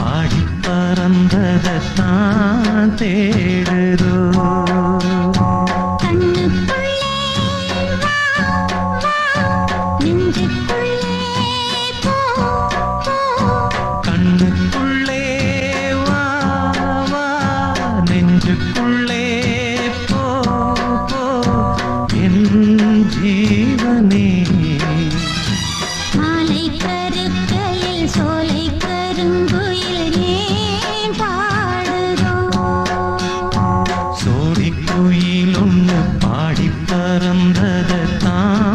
பாடி பறந்ததான் தேடுதோ கண்ணுக்குள்ளே வா வா நெஞ்சுக்குள்ளே போ போ என் ஜீவனே மாலை கருக்கையில் சோலை கருங்குயில் ஏன் பாடுதோ சோடி குயில் ஒன்று பாடி பறந்ததை தான்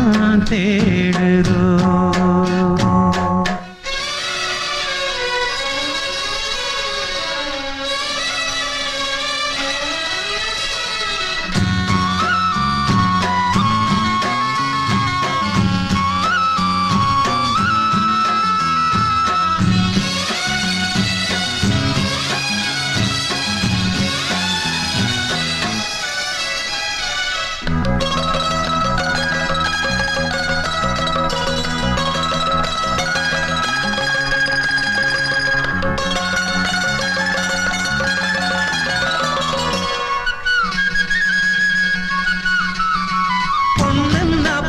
தேடுதோ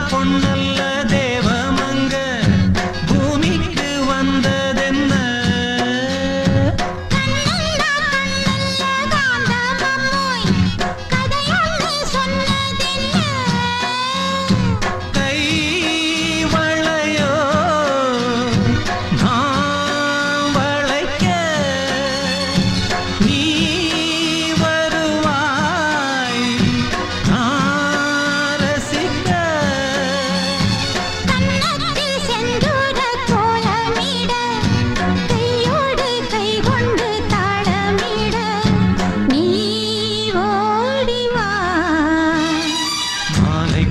பொன்னல்ல தேவமங்க பூமிக்கு வந்ததென்ன கை வளையோ நான் வளைக்க நீ வருவாய் நான் ரசிக்க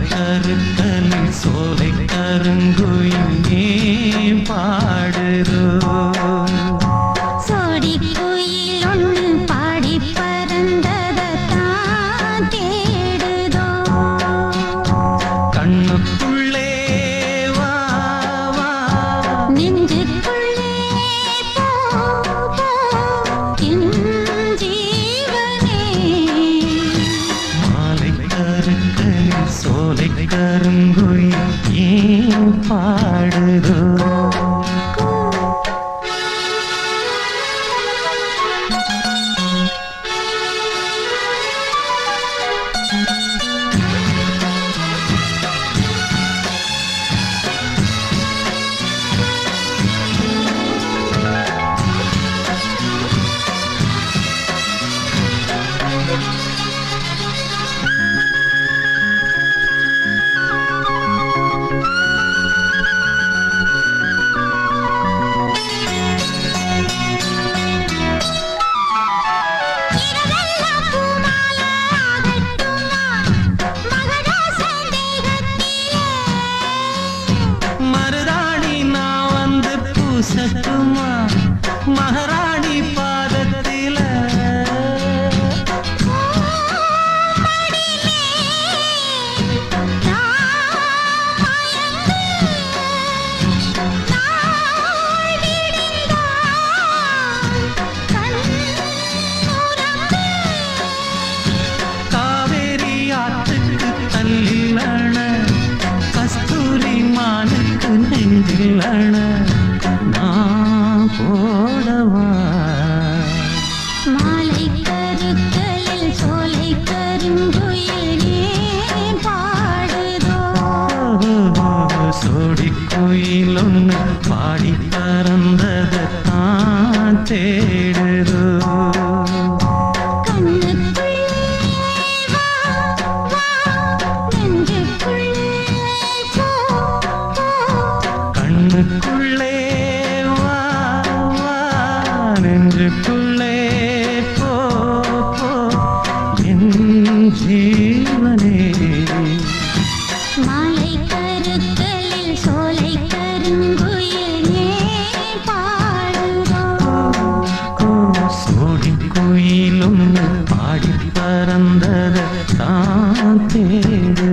கருத்தலில் சோலை கருங்குயில் ஏன் பாடுதோ சோடி குயில் ஒன்று பாடி பறந்ததான் தேடுதோ கண்ணுக்குள்ளே வா வா நெஞ்சுக்குள்ளே போ போ என் ஜீவனே மாலை கருத்தலில் சோலை கருங்குயில் ஏன் பாடுதோ மருதாணி நான் வந்து பூசட்டுமா மகாராணி பாதத்தில காவேரி ஆற்றுக்கு தள்ளிலன கஸ்தூரி மானுக்கு நெஞ்சிலன நான் போடவா மாலை கருக்களில் சோலை கருங்குயில் ஏன் பாடுதோ சோடி குயில் ஒன்று பாடி பறந்ததை தான் தேடுதோ கண்ணுக்குள்ளே வா வா நெஞ்சுக்குள்ளே போ போ என் ஜீவனே மாலை கருக்களில் சோலை கருங்குயில் ஏன் பாடுதோ சோடி குயில் ஒன்று பாடி பறந்ததை தான் தேடு